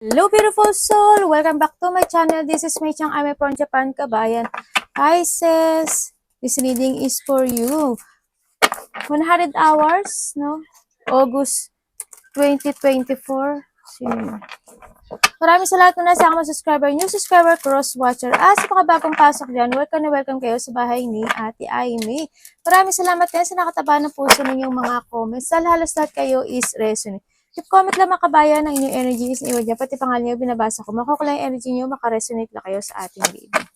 Hello beautiful soul! Welcome back to my channel. This is Mei Chang. I'm from Japan, kabayan. Hi sis! This reading is for you. 100 hours, no? August 2024. Maraming salamat po na sa aking subscriber, new subscriber, cross-watcher. Sa pakabagong pasok dyan, welcome na welcome kayo sa bahay ni Ate Aimee. Maraming salamat din sa nakataba ng puso ninyong mga comments. Sa halos lahat kayo is resonate. Keep comment lang mga kabayan ng inyong energy is iwan dyan. Pati pangalan nyo, binabasa ko. Makukuha yung energy nyo, makaresonate lang kayo sa ating reading.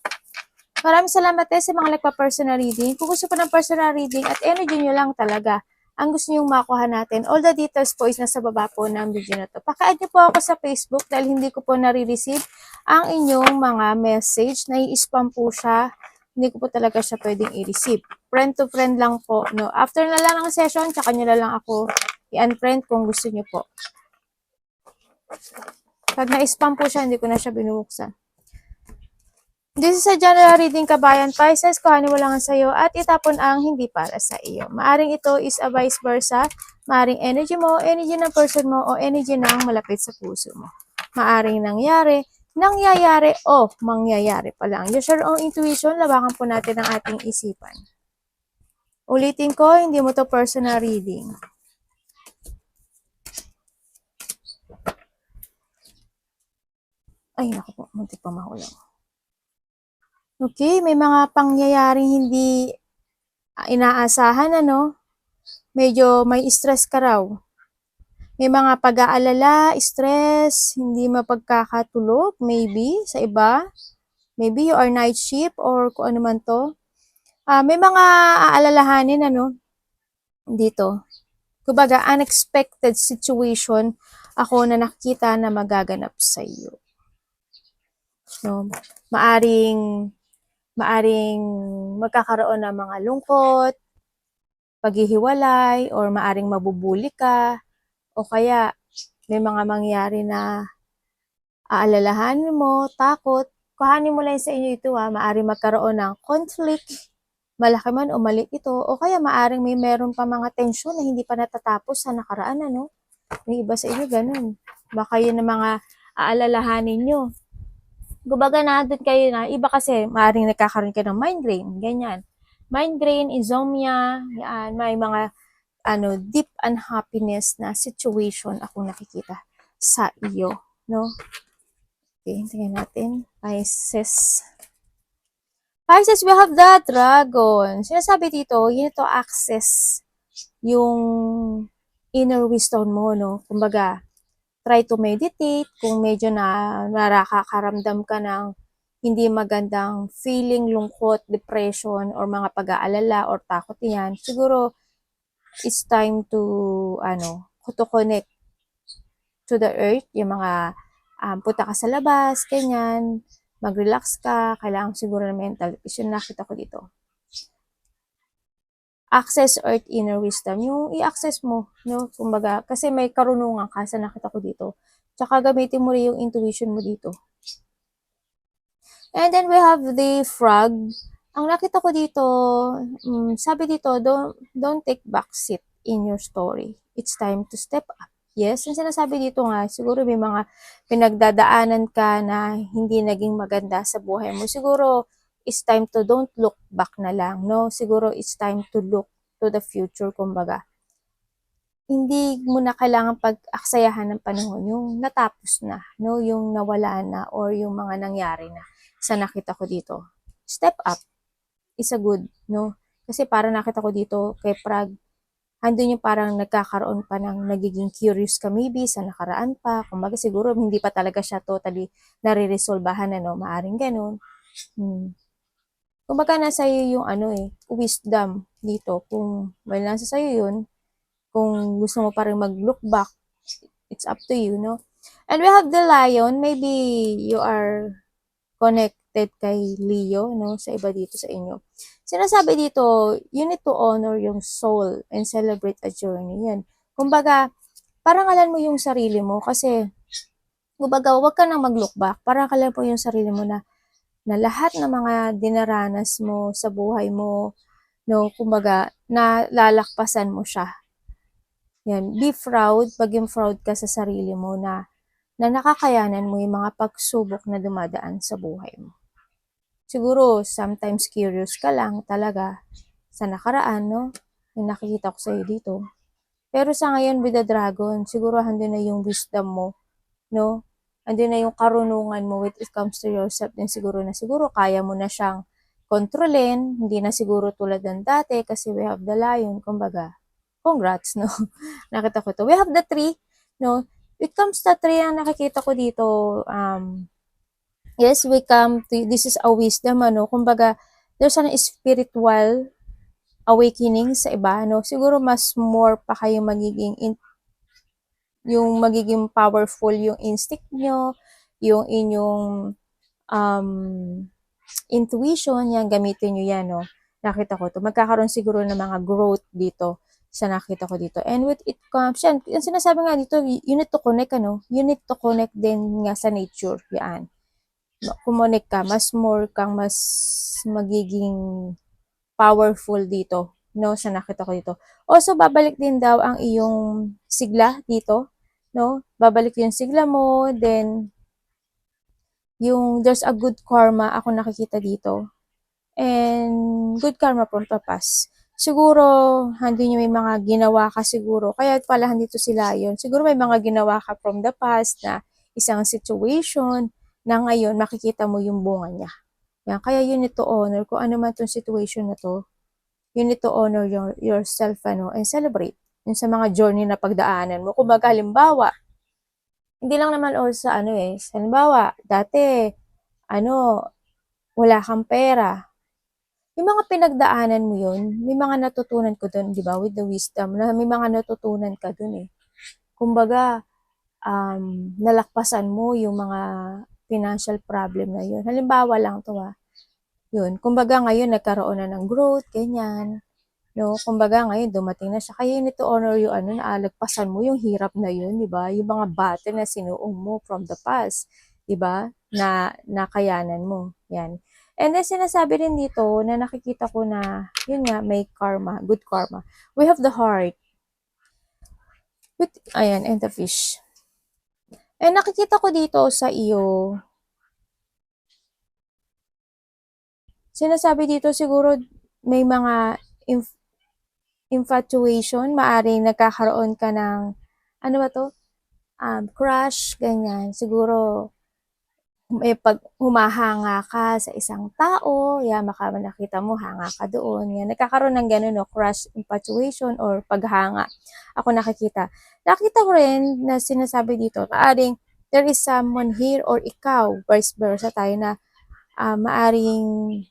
Maraming salamat din sa mga nagpa-personal reading. Kung gusto po ng personal reading at energy nyo lang talaga, ang gusto nyo makuha natin, all the details po is nasa baba po ng video na to. Paka-add nyo po ako sa Facebook dahil hindi ko po nare-receive ang inyong mga message. Nai-spam po siya. Hindi ko po talaga siya pwedeng i-receive. Friend to friend lang po. No? After na lang ng session, tsaka nyo na lang ako i-unfriend kung gusto nyo po. Pag na-spam po siya, hindi ko na siya binubuksan. This is a general reading kabayan. Pisces, kuhanin mo lang ang sayo at itapon ang hindi para sa iyo. Maaring ito is a vice versa. Maaring energy mo, energy ng person mo, o energy ng malapit sa puso mo. Maaring nangyayari o mangyayari pa lang. Use your own intuition, labakan po natin ang ating isipan. Ulitin ko, hindi mo to personal reading. Ay, naku po, muntik pa mahulang. Okay, may mga pangyayaring hindi inaasahan, ano? Medyo may stress ka raw. May mga pag-aalala, stress, hindi mapagkakatulog, maybe, sa iba. Maybe you are night shift or kung ano man to. May mga aalalahanin, ano, dito. Kumbaga, unexpected situation ako na nakita na magaganap sa iyo. No? Maaring magkakaroon ng mga lungkot, paghihiwalay, or maaring mabubuli ka, o kaya may mga mangyari na aalalahanin mo, takot, kuhanin mo lang sa inyo ito maaring magkaroon ng conflict, malaki man o maliit ito, o kaya maaring meron pa mga tensyon na hindi pa natatapos sa nakaraan, ano? May iba sa inyo ganun. Baka yun ang mga aalalahanin nyo. Kumbaga nandun kayo na, iba kasi maaring nagkakaroon kayo ng migraine, ganyan. Migraine, insomnia, yan, may mga deep unhappiness na situation akong nakikita sa iyo, no? Okay, tingnan natin. Pisces. Pisces, we have the dragon. Sinasabi dito, you need to access yung inner wisdom mo, no? Kumbaga, try to meditate kung medyo nakakaramdam ka ng hindi magandang feeling, lungkot, depression, or mga pag-aalala or takot yan. Siguro, it's time to connect to the earth, yung mga punta ka sa labas, ganyan, mag-relax ka, kailangan siguro ng mental peace. Yun nakita ko dito. Access earth inner wisdom, yung i-access mo, no? Kumbaga, kasi may karunungan ka sa nakita ko dito. Tsaka gamitin mo rin yung intuition mo dito. And then we have the frog. Ang nakita ko dito, sabi dito, don't take back seat in your story. It's time to step up. Yes, ang sinasabi dito nga, siguro may mga pinagdadaanan ka na hindi naging maganda sa buhay mo. Siguro, it's time to don't look back na lang, no? Siguro, it's time to look to the future, kumbaga. Hindi mo na kailangan pag-aksayahan ng panahon, yung natapos na, no? Yung nawala na, or yung mga nangyari na sa nakita ko dito. Step up is a good, no? Kasi parang nakita ko dito kay Prague, andun yung parang nagkakaroon pa ng nagiging curious ka maybe sa nakaraan pa. Kumbaga siguro hindi pa talaga siya totally nare-resolbahan, ano, maaring ganun. Kumbaga nasa iyo yung wisdom dito. Kung nasa sa'yo yun, kung gusto mo pa rin mag-look back, it's up to you, no? And we have the lion. Maybe you are connected kay Leo, no? Sa iba dito sa inyo. Sinasabi dito, you need to honor yung soul and celebrate a journey. Yan. Kumbaga, parangalan mo yung sarili mo kasi, kumbaga, huwag ka nang mag-look back. Parangalan mo yung sarili mo na lahat ng mga dinaranas mo sa buhay mo, no? Kumbaga, nalalakpasan mo siya. Yan. Be proud. Maging proud ka sa sarili mo na na nakakayanan mo yung mga pagsubok na dumadaan sa buhay mo. Siguro, sometimes curious ka lang talaga sa nakaraan, no? Yung nakikita ko sa'yo dito. Pero sa ngayon with the dragon, siguro andun na yung wisdom mo, no? Andun na yung karunungan mo when it comes to yourself din siguro kaya mo na siyang kontrolin, hindi na siguro tulad ng dati kasi we have the lion, kumbaga, congrats, no? Nakita ko to. We have the tree, no? It comes to tree ang nakikita ko dito, yes, we come to, this is a wisdom, ano, kumbaga, there's an spiritual awakening sa iba, no? Siguro mas more pa kayo magiging yung magiging powerful yung instinct nyo, yung inyong um, intuition, yan, gamitin nyo yan, no? Nakita ko to. Magkakaroon siguro ng mga growth dito sa nakita ko dito. And with it comes, yan, yung sinasabi nga dito, you need to connect, ano? You need to connect din nga sa nature, yan. Kumonek ka, mas more kang mas magiging powerful dito, no, sa nakita ko dito. Also, babalik din daw ang iyong sigla dito, no? Babalik yung sigla mo, then yung there's a good karma ako nakikita dito. And good karma from the past. Siguro, hindi nyo may mga ginawa ka siguro. Kaya pala dito sila yun. Siguro may mga ginawa ka from the past na isang situation na ngayon makikita mo yung bunga niya. Yan. Kaya you need to honor kung ano man tong situation na to. You need to honor yourself, ano, and celebrate yung sa mga journey na pagdaanan mo. Kung baga, halimbawa, hindi lang naman all sa ano eh. Halimbawa, dati, ano, wala kang pera. Yung mga pinagdaanan mo yun, may mga natutunan ko dun, di ba, with the wisdom, na may mga natutunan ka dun eh. Kumbaga, nalakpasan mo yung mga financial problem na yun. Halimbawa lang to yun. Kumbaga ngayon nagkaroon na ng growth, ganyan. No, kumbaga ngayon dumating na siya. Kaya you need to honor yung ano, naalagpasan mo yung hirap na yun, di ba? Yung mga battle na sinuong mo from the past, di ba? Na nakayanan mo. Yan. And then sinasabi rin dito na nakikita ko na, yun nga, may karma, good karma. We have the heart. Ayan, and the fish. And nakikita ko dito sa iyo, sinasabi dito siguro may mga infatuation, maaring nagkakaroon ka ng, ano ba to? Crush, ganyan. Siguro, may pag humahanga ka sa isang tao, yan, baka nakita mo, hanga ka doon. Yan, nagkakaroon ng gano'n, no? Crush, infatuation, or paghanga. Ako nakikita. Nakita ko rin na sinasabi dito, maaring there is someone here or ikaw, vice versa tayo na maaring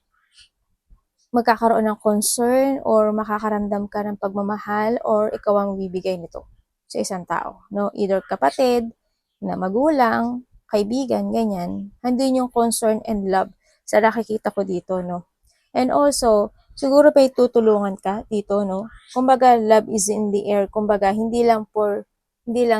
magkakaroon ng concern or makakaramdam ka ng pagmamahal or ikaw ang bibigay nito sa isang tao. No? Either kapatid, na magulang, kaibigan, ganyan. Handun yung concern and love sa nakikita ko dito, no? And also, siguro may tutulungan ka dito, no? Kumbaga, love is in the air. Kumbaga, hindi lang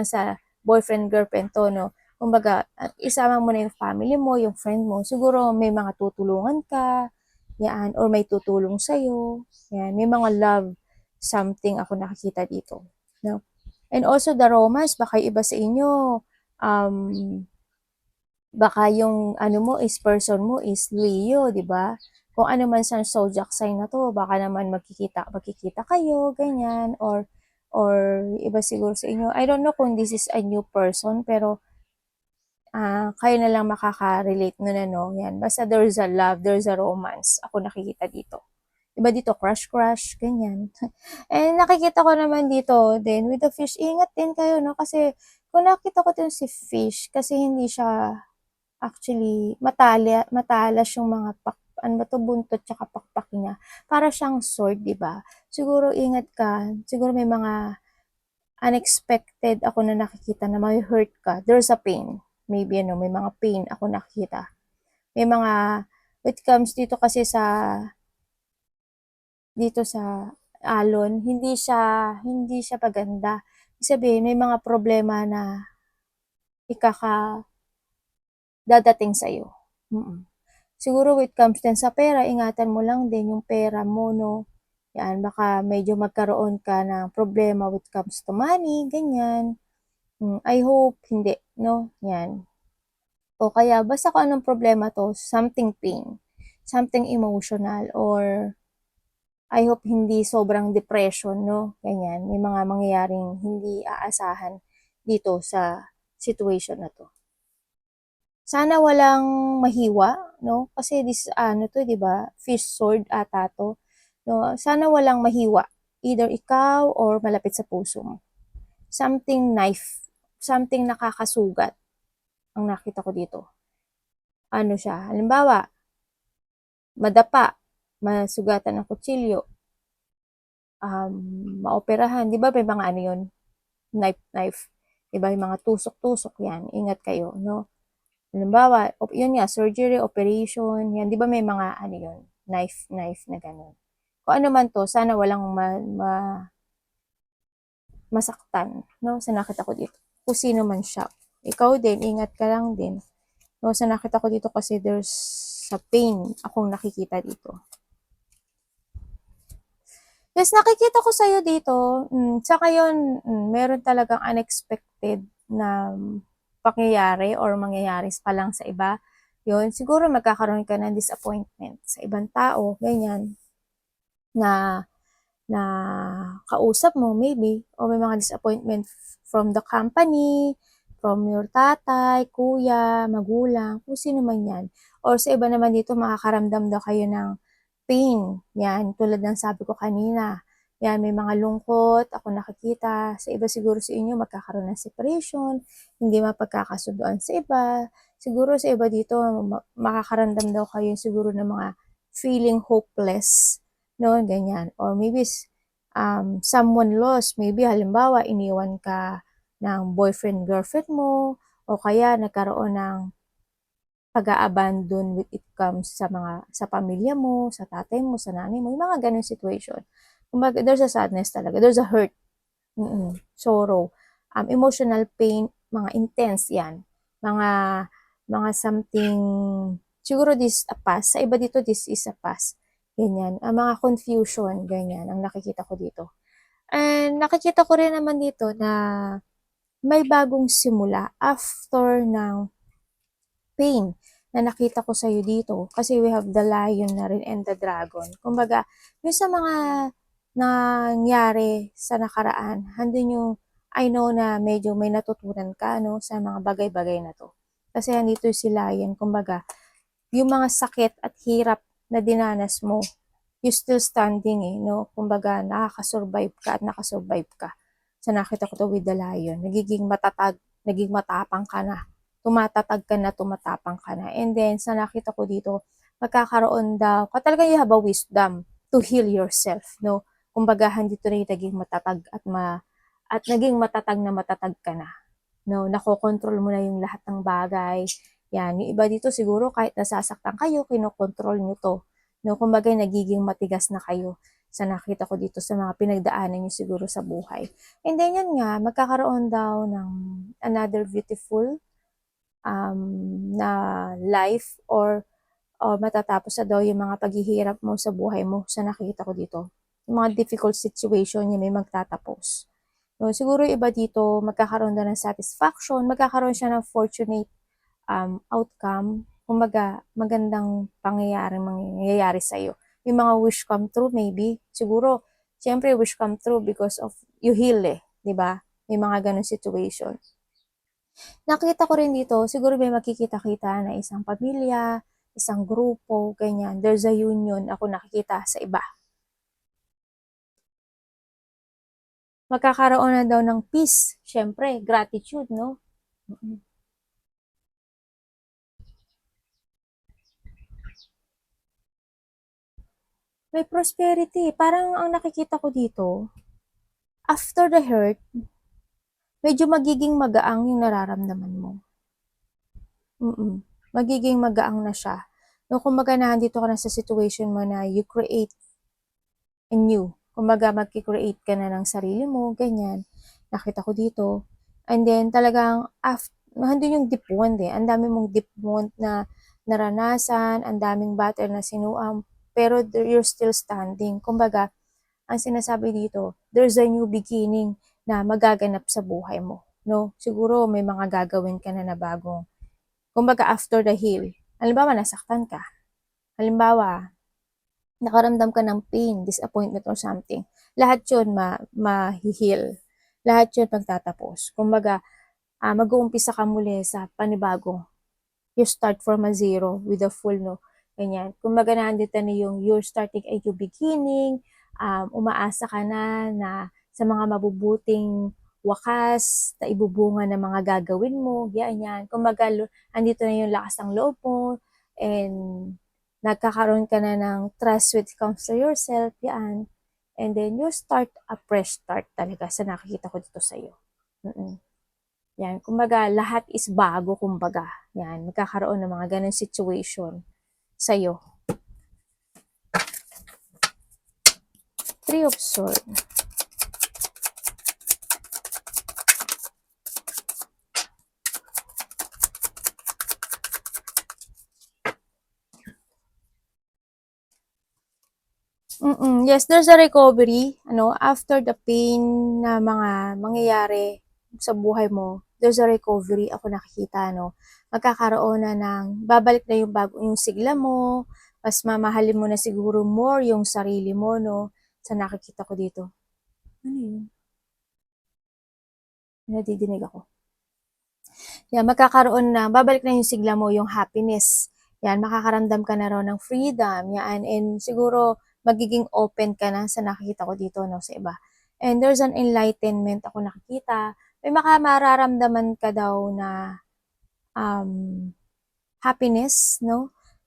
sa boyfriend, girlfriend to, no? Kumbaga, isama mo na yung family mo, yung friend mo. Siguro may mga tutulungan ka, yan, or may tutulong sa'yo. Yan, may mga love something ako nakikita dito, no? And also, the romance, baka iba sa inyo, baka yung ano mo is person mo is Leo, 'di ba? Kung ano man sa zodiac sign na to, baka naman magkikita kayo, ganyan, or iba siguro sa inyo. I don't know kung this is a new person, pero kayo na lang makaka-relate nun, ano, yan. Basta there's a love, there's a romance. Ako nakikita dito. Iba dito, crush, ganyan. And nakikita ko naman dito, then with the fish, ingat din kayo, no? Kasi kung nakita ko din si fish, kasi hindi siya actually matalas yung mga ano ba to, buntot tsaka pakpak niya. Para siyang sword, di ba? Siguro ingat ka. Siguro may mga unexpected ako na nakikita na may hurt ka. There's a pain. Maybe ano, may mga pain ako nakikita. May mga, it comes dito sa alon, hindi siya paganda. Ibig sabihin, may mga problema na dadating sa'yo. Siguro when it comes din sa pera, ingatan mo lang din yung pera mo, no? Yan, baka medyo magkaroon ka ng problema when it comes to money, ganyan. I hope hindi. no? Yan. O kaya basta kung anong problema to, something pain, something emotional, or I hope hindi sobrang depression, no? Ganyan. May mga mangyayaring hindi aasahan dito sa situation na to. Sana walang mahiwa, no? Kasi this, ano to, di ba? Fish sword ata to. No? Sana walang mahiwa. Either ikaw or malapit sa puso mo. Something knife. Something nakakasugat ang nakita ko dito. Ano siya? Halimbawa, madapa, masugatan ng kutsilyo, maoperahan. Di ba may mga ano yun? Knife. Di ba? Yung mga tusok-tusok yan. Ingat kayo, no? Halimbawa, yun nga, surgery, operation, yan. Di ba may mga ano yun? Knife na gano'n. Kung ano man to, sana walang masaktan, no? Sa nakita ko dito. Kung sino man siya. Ikaw din, ingat ka lang din. No, sa nakita ko dito kasi there's sa pain akong nakikita dito. Yes, nakikita ko sa'yo dito, tsaka yun, meron talagang unexpected na pangyayari or mangyayari pa lang sa iba. Yun, siguro magkakaroon ka ng disappointment sa ibang tao, ganyan, na na kausap mo maybe, o may mga disappointment from the company, from your tatay, kuya, magulang, kung sino man yan. Or sa iba naman dito, makakaramdam daw kayo ng pain. Yan, tulad ng sabi ko kanina. Yan, may mga lungkot, ako nakikita. Sa iba siguro sa inyo, magkakaroon ng separation, hindi mapagkakasunduan sa iba. Siguro sa iba dito, makakaramdam daw kayo siguro ng mga feeling hopeless, no, ganyan. Or maybe someone lost, maybe halimbawa iniwan ka ng boyfriend, girlfriend mo, o kaya nagkaroon ng pag-a-abandon when it comes sa pamilya mo, sa tatay mo, sa nanay mo, yung mga ganun situation. Kumbaga, there's a sadness talaga, there's a hurt, sorrow, emotional pain, mga intense yan, mga mga something, siguro this a past, sa iba dito this is a past, ganyan, mga confusion, ganyan, ang nakikita ko dito. And nakikita ko rin naman dito na may bagong simula after ng pain na nakita ko sa'yo dito. Kasi we have the lion na rin and the dragon. Kumbaga, yung sa mga nangyari sa nakaraan, handun yung, I know na medyo may natutunan ka, no, sa mga bagay-bagay na to. Kasi andito si lion, kumbaga, yung mga sakit at hirap na dinanas mo, you still standing eh, no? Kumbaga, nakaka-survive ka at nakasurvive ka. Sa nakita ko to with the lion, nagiging matatag, naging matapang ka na, tumatatag ka na, tumatapang ka na. And then, sa nakita ko dito, magkakaroon daw, talaga you have a wisdom to heal yourself, no? Kumbaga, dito rin naging matatag at naging matatag na matatag ka na. No, nakokontrol mo na yung lahat ng bagay. Yan, yung iba dito siguro kahit nasasaktan kayo, kinokontrol nyo to. No, kumbaga nagiging matigas na kayo sa nakita ko dito sa mga pinagdaanan nyo siguro sa buhay. And then yun nga, magkakaroon daw ng another beautiful na life or matatapos na daw yung mga paghihirap mo sa buhay mo sa nakita ko dito. Yung mga difficult situation yung may magtatapos. No, siguro iba dito, magkakaroon na ng satisfaction, magkakaroon siya ng fortunate outcome, kumbaga magandang mangyayari sa'yo. Yung mga wish come true maybe, siguro, siyempre wish come true because of you heal eh, di ba? May mga ganun situation. Nakita ko rin dito, siguro may makikita-kita na isang pamilya, isang grupo, ganyan. There's a union ako nakikita sa iba. Magkakaroon na daw ng peace, syempre, gratitude, no? May prosperity. Parang ang nakikita ko dito, after the hurt, medyo magiging magaang yung nararamdaman mo. Magiging magaang na siya. No, kumbaga nandito ka na sa situation mo na you create anew. Kumbaga magki-create ka na ng sarili mo, ganyan. Nakita ko dito. And then talagang nandun yung deep wound eh. Ang dami mong deep wound na naranasan, ang daming battle na sinuam, pero you're still standing. Kumbaga, ang sinasabi dito, there's a new beginning na magaganap sa buhay mo. no? Siguro may mga gagawin ka na bagong, kumbaga after the heal. Halimbawa, nasaktan ka. Halimbawa, nakaramdam ka ng pain, disappointment or something. Lahat yun ma-heal. Lahat yun magtatapos. Kumbaga, mag-uumpisa ka muli sa panibagong. You start from a zero with a full, no? Ganyan. Kumbaga, nandito na yung you're starting a new beginning, umaasa ka na sa mga mabubuting wakas na ibubunga ng mga gagawin mo, ganyan. Kumbaga, andito na yung lakas ng loob mo, and nagkakaroon ka na ng trust when it comes to yourself, yan. And then, you start a fresh start talaga sa nakikita ko dito sa'yo. Yan, kumbaga, lahat is bago, kumbaga. Yan, magkakaroon ng mga ganun situation sa'yo. Three of Swords. Yes, there's a recovery, after the pain na mga mangyayari sa buhay mo, there's a recovery, ako nakikita, magkakaroon na ng, babalik na yung sigla mo, mas mamahalin mo na siguro more yung sarili mo, sa nakikita ko dito. Ano yun? Nadidinig ako. Yan, magkakaroon na, babalik na yung sigla mo, yung happiness. Yan, makakaramdam ka na raw ng freedom, yan, and siguro, magiging open ka na sa nakikita ko dito, sa iba. And there's an enlightenment ako nakikita. May mararamdaman ka daw na happiness,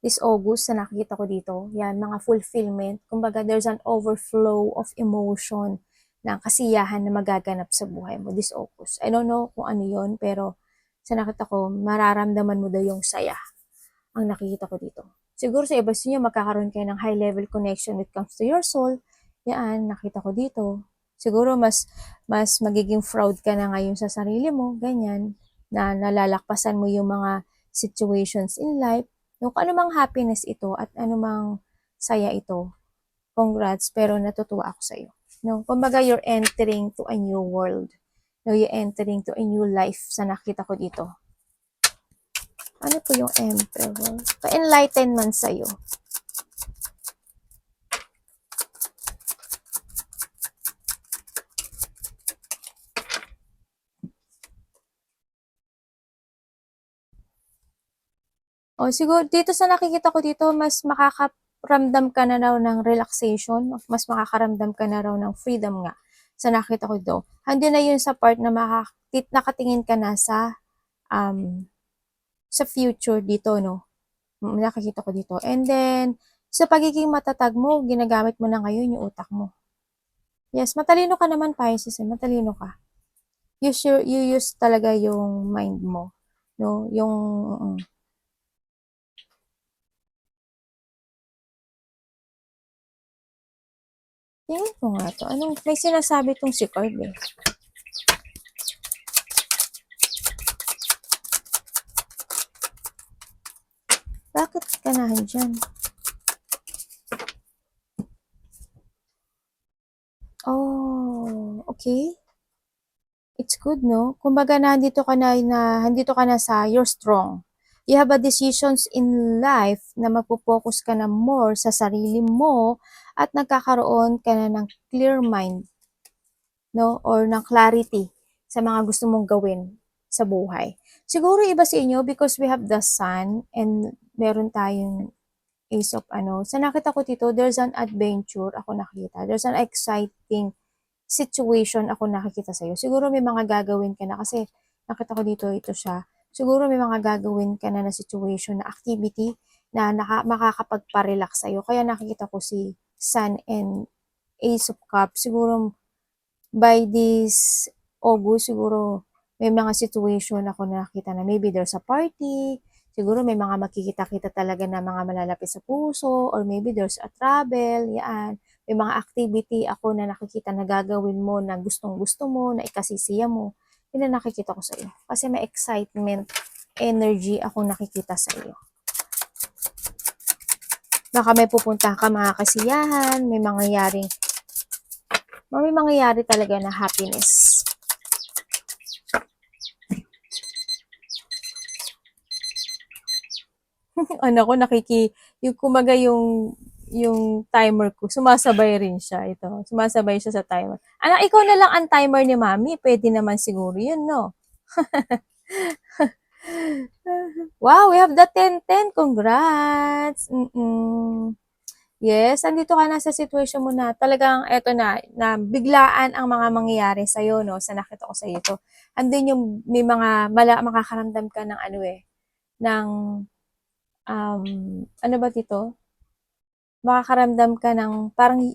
this August sa nakikita ko dito. Yan, mga fulfillment. Kumbaga, there's an overflow of emotion ng kasiyahan na magaganap sa buhay mo this August. I don't know kung ano yon, pero sa nakita ko, mararamdaman mo daw yung saya ang nakikita ko dito. Siguro sa iba sa inyo, magkakaroon kayo ng high-level connection when it comes to your soul. Yan, nakita ko dito. Siguro mas magiging proud ka na ngayon sa sarili mo, ganyan, na nalalakpasan mo yung mga situations in life. Kung ano mang happiness ito at ano mang saya ito, congrats, pero natutuwa ako sa iyo. Kumbaga, you're entering to a new world. You're entering to a new life sa nakita ko dito. Ano po yung Emperor? Pa-enlightenment sa'yo. O, siguro, dito sa nakikita ko dito, mas makakaramdam ka na raw ng relaxation, mas makakaramdam ka na raw ng freedom nga sa nakita ko dito. Handi na yun sa part na nakatingin ka na sa future dito, nakikita ko dito. And then, sa pagiging matatag mo, ginagamit mo na ngayon yung utak mo. Yes, matalino ka naman, Pisces, matalino ka. You use talaga yung mind mo, yung tingin ko nga to. May sinasabi tong si card eh. Bakit ka na dyan? Oh, okay. It's good, no? Kumbaga, nandito ka na sa you're strong. You have a decisions in life na magpo-focus ka na more sa sarili mo at nagkakaroon ka na ng clear mind, or ng clarity sa mga gusto mong gawin sa buhay. Siguro iba sa inyo because we have the sun and meron tayong Ace of Sa nakita ko dito, there's an adventure ako nakita. There's an exciting situation ako nakikita sa'yo. Siguro may mga gagawin ka na kasi nakita ko dito, ito siya. Siguro may mga gagawin ka na situation, na activity na makakapagpa-relax sa'yo. Kaya nakikita ko si Sun and Ace of Cups. Siguro by this August, siguro may mga situation ako nakita na maybe there's a party, siguro may mga makikita-kita talaga na mga malalapit sa puso, or maybe there's a travel, yan. May mga activity ako na nakikita na gagawin mo na gustong-gusto mo, na ikasisiya mo. Yun na nakikita ko sa iyo. Kasi may excitement, energy ako nakikita sa iyo. Baka may pupunta ka mga kasiyahan, may mangyayari talaga na happiness. Ano ko yung kumaga yung timer ko, sumasabay rin siya. Ito, sumasabay siya sa timer. Anak, ikaw na lang ang timer ni mami. Pwede naman siguro yun, no? Wow, we have the 10-10. Congrats! Yes, andito ka na sa situation mo na talagang eto na biglaan ang mga mangyayari sa'yo, no? Sa nakita ko sa'yo ito. Andun yung may mga makakaramdam ka ng ano eh, ng, ano ba dito? Makakaramdam ka ng parang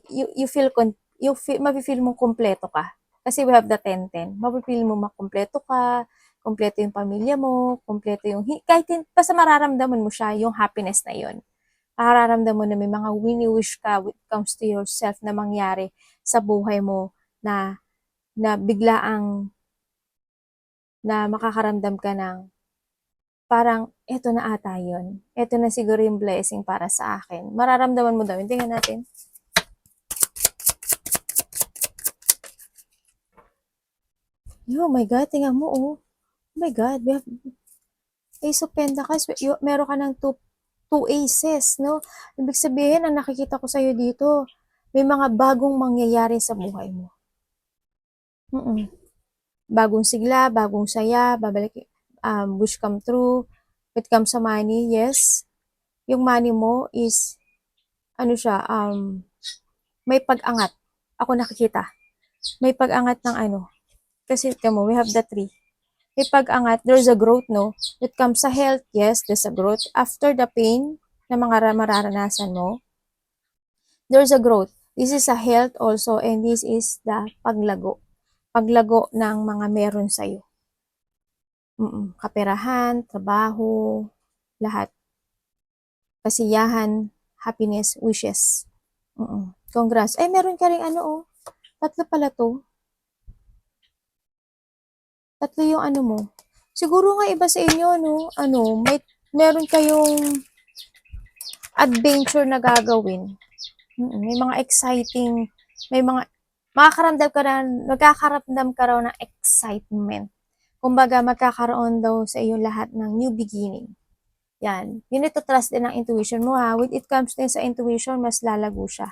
mafe-feel mong kumpleto ka. Kasi we have the 10-10. Mafe-feel mo makumpleto ka, kumpleto yung pamilya mo, kumpleto yung, kahit basta mararamdaman mo siya, yung happiness na yun. Mararamdaman mo na may mga wini-wish ka when it comes to yourself na mangyari sa buhay mo na biglaang na makakaramdam ka ng parang eto na ata yun. Eto na siguro yung blessing para sa akin. Mararamdaman mo daw. Tingnan natin. Oh my God, tingnan mo oh. Oh my God, we have Ace of Pentacles. Meron ka ng two aces, no? Ibig sabihin, ang nakikita ko sa'yo dito, may mga bagong mangyayari sa buhay mo. Bagong sigla, bagong saya, babalik, wish come true. When it comes sa money, yes. Yung money mo is, ano siya, may pag-angat. Ako nakikita. May pag-angat ng ano. Kasi, tamo, we have the 3. May pag-angat, there's a growth, no? When it comes sa health, yes, there's a growth. After the pain na mga mararanasan mo, there's a growth. This is a health also, and this is the paglago. Paglago ng mga meron sa'yo. Kaperahan, trabaho, lahat. Kasiyahan, happiness, wishes. Congrats. Ay, meron ka rin ano oh. 3 pala to. 3 yung ano mo. Siguro nga iba sa inyo, no? Meron kayong adventure na gagawin. May mga exciting, magkakaramdam ka raw ng excitement. Kumbaga, magkakaroon daw sa iyo lahat ng new beginning. Yan. You need to trust din ang intuition mo ha. When it comes din sa intuition, mas lalago siya.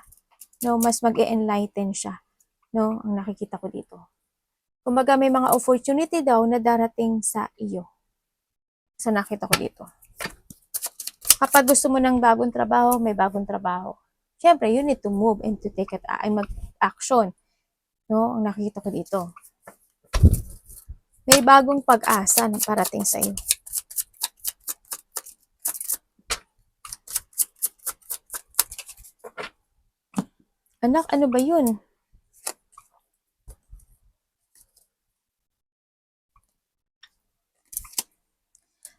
No, mas mag-e-enlighten siya. No, ang nakikita ko dito. Kumbaga, may mga opportunity daw na darating sa iyo. Sa nakita ko dito. Kapag gusto mo ng bagong trabaho, may bagong trabaho. Siyempre, you need to move and to take it, mag-action. No, ang nakikita ko dito. May bagong pag-asa na parating sa iyo. Anak, ano ba yun?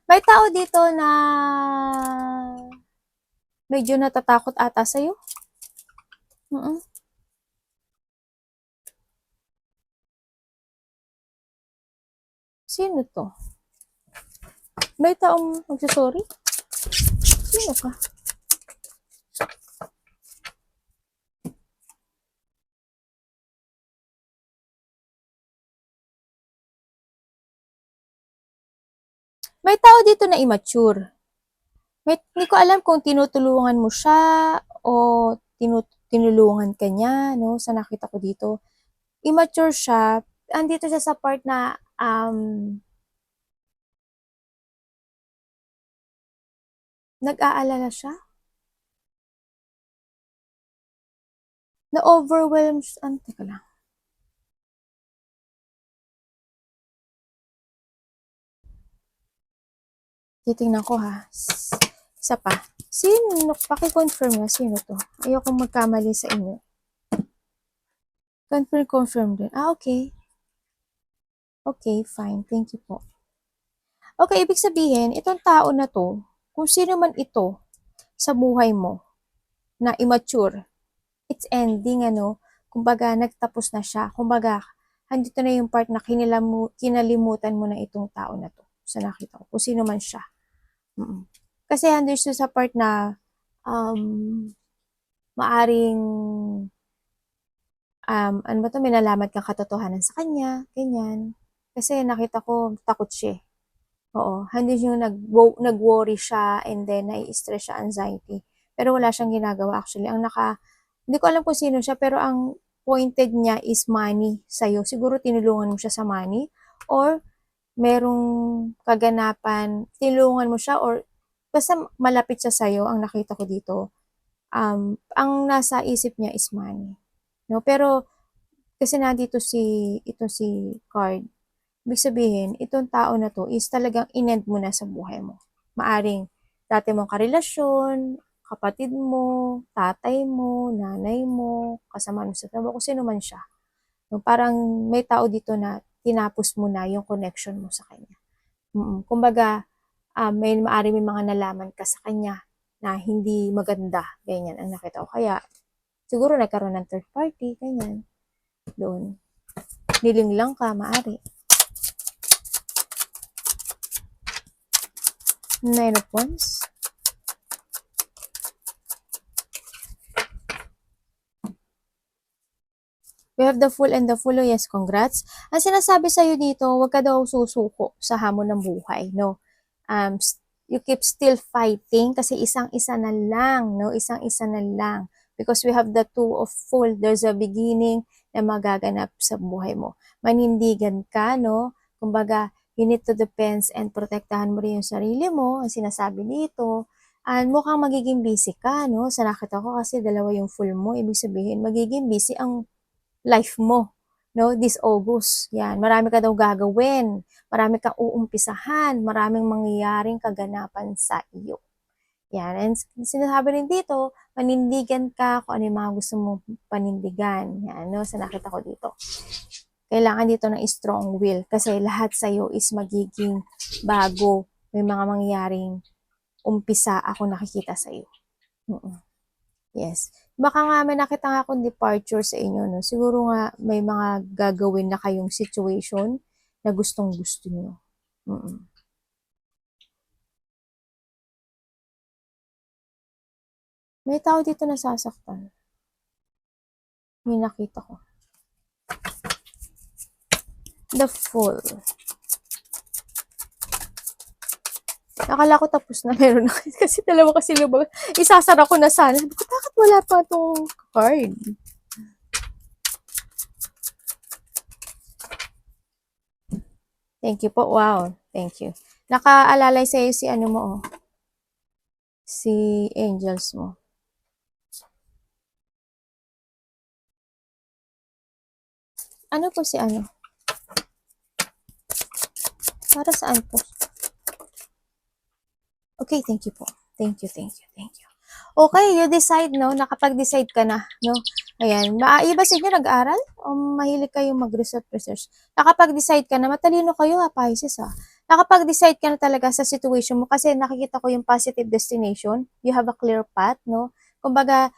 May tao dito na medyo natatakot ata sa'yo. Sino to? May taong magsasorry? Sino ka? May tao dito na immature. Hindi ko alam kung tinutulungan mo siya o tinulungan ka niya, no? Sa nakita ko dito. Immature siya. Andito siya sa part na nag-aalala siya. Na-overwhelm siya. Teka lang. Titingnan ko ha. Isa pa. Sino? Paki-confirm nga. Sino to? Ayokong magkamali sa inyo. Confirm din. Okay. Okay, fine. Thank you po. Okay, ibig sabihin, itong tao na to, kung sino man ito sa buhay mo na immature, it's ending, kumbaga, nagtapos na siya. Kumbaga, andito na yung part na kinalimutan mo na itong tao na to sa nakita ko, kung sino man siya. Kasi andito siya sa part na maaring ano ba to, may nalaman kang katotohanan sa kanya, ganyan. Kasi nakita ko, takot siya. Oo, hindi yung nag-worry siya and then nai-stress siya, anxiety. Pero wala siyang ginagawa actually. Hindi ko alam kung sino siya, pero ang pointed niya is money sa'yo. Siguro tinulungan mo siya sa money or merong kaganapan, tinulungan mo siya or basta malapit siya sa'yo, ang nakita ko dito. Ang nasa isip niya is money. No? Pero kasi ito si card. Ibig sabihin, itong tao na to is talagang inend mo na sa buhay mo. Maaring dati mong karelasyon, kapatid mo, tatay mo, nanay mo, kasama mo sa trabaho, kung sino man siya. No, parang may tao dito na tinapos mo na yung connection mo sa kanya. Kumbaga, may mga nalaman ka sa kanya na hindi maganda, ganyan ang nakita ko. Kaya, siguro nagkaroon ng third party, ganyan, doon. Nilinglang ka, maari. Nine of Wands. We have the Fool and the Fool. Yes, congrats. Ang sinasabi sa'yo dito, huwag ka daw susuko sa hamon ng buhay, no? You keep still fighting kasi isang-isa na lang, no? Isang-isa na lang. Because we have the Two of Fool. There's a beginning na magaganap sa buhay mo. Manindigan ka, no? Kumbaga, you need to defense and protektahan mo rin yung sarili mo. Ang sinasabi dito, and mukhang magiging busy ka, no? Sa nakita ko kasi dalawa yung Fool mo. Ibig sabihin, magiging busy ang life mo, no? This August. Yan, marami ka daw gagawin, marami kang uumpisahan, maraming mangyayaring kaganapan sa iyo. Yan, and sinasabi rin dito, panindigan ka kung ano yung mga gusto mong panindigan. Yan, no? Sa nakita ko dito. Kailangan dito ng strong will kasi lahat sa iyo is magiging bago. May mga mangyayaring umpisa ako nakikita sa iyo. Yes. Baka nga may nakita nga akong departure sa inyo, no? Siguro nga may mga gagawin na kayong situation na gustong gusto nyo. May tao dito na sasaktan. May nakita ko. The Fool. Akala ko tapos na, meron na kasi dalawa kasi lumabas. Isasara ko na sana. Bakit wala pa itong card? Thank you po. Wow. Thank you. Nakaalalay sa'yo si ano mo, oh. Si angels mo. Ano po si ano? Para saan po? Okay, thank you po. Thank you. Okay, you decide, no? Nakapag-decide ka na, no? Ayan. Iba sa inyo nag-aral? O mahilig kayong mag-research? Nakapag-decide ka na, matalino kayo ha, Pisces ha. Nakapag-decide ka na talaga sa situation mo kasi nakikita ko yung positive destination. You have a clear path, no? Kumbaga,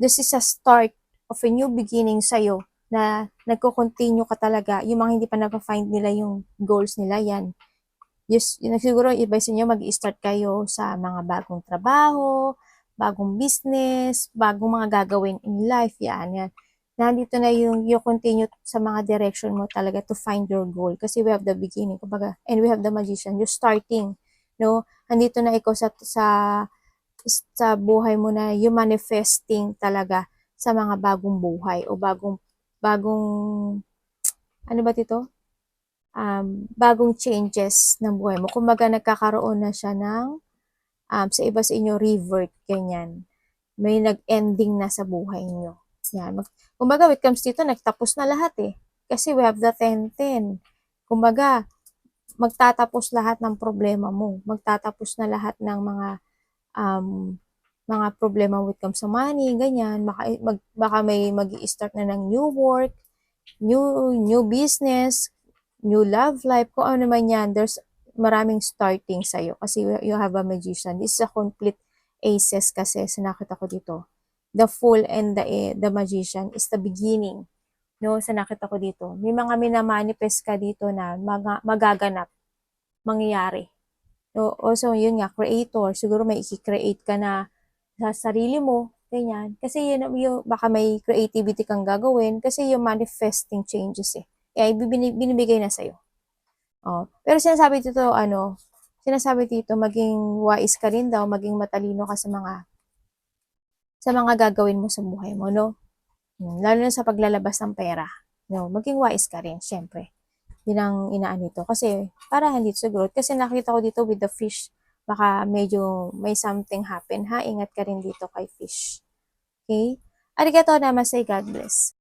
this is a start of a new beginning sa'yo na nagko-continue ka talaga. Yung mga hindi pa na-find nila yung goals nila, yan. Siguro iba sa inyo mag-i-start kayo sa mga bagong trabaho, bagong business, bagong mga gagawin in life, yan. Nandito na yung you continue sa mga direction mo talaga to find your goal kasi we have the beginning, kumbaga, and we have the magician, you're starting, no? Nandito na ikaw sa buhay mo na you manifesting talaga sa mga bagong buhay o bagong ano ba dito? Bagong changes ng buhay mo. Kumbaga, nagkakaroon na siya ng, sa iba sa inyo, revert, ganyan. May nag-ending na sa buhay nyo. Yan. Kumbaga, when it comes dito, nagtapos na lahat eh. Kasi we have the 10-10. Kumbaga, magtatapos lahat ng problema mo. Magtatapos na lahat ng mga problema when it comes sa money, ganyan. Baka may mag-i-start na ng new work, new business, new love life, kung ano naman yan, there's maraming starting sa'yo kasi you have a magician. This is a complete aces kasi nakita ko dito. The Fool and the magician is the beginning. No, nakita ko dito. May mga minamanifest ka dito na magaganap, mangyayari. So, also, yun nga, creator. Siguro may i-create ka na sa sarili mo, ganyan. Kasi yun, baka may creativity kang gagawin kasi yung manifesting changes eh. Kaya binibigay na sa'yo. Oh. Pero sinasabi dito, sinasabi dito, maging wise ka rin daw, maging matalino ka sa mga gagawin mo sa buhay mo, no? Lalo na sa paglalabas ng pera. No, maging wise ka rin, syempre. Yun ang inaan nito. Kasi, para hindi sa growth. Kasi nakita ko dito with the fish, baka medyo may something happen, ha? Ingat ka rin dito kay fish. Okay? Arigato namaste, God bless.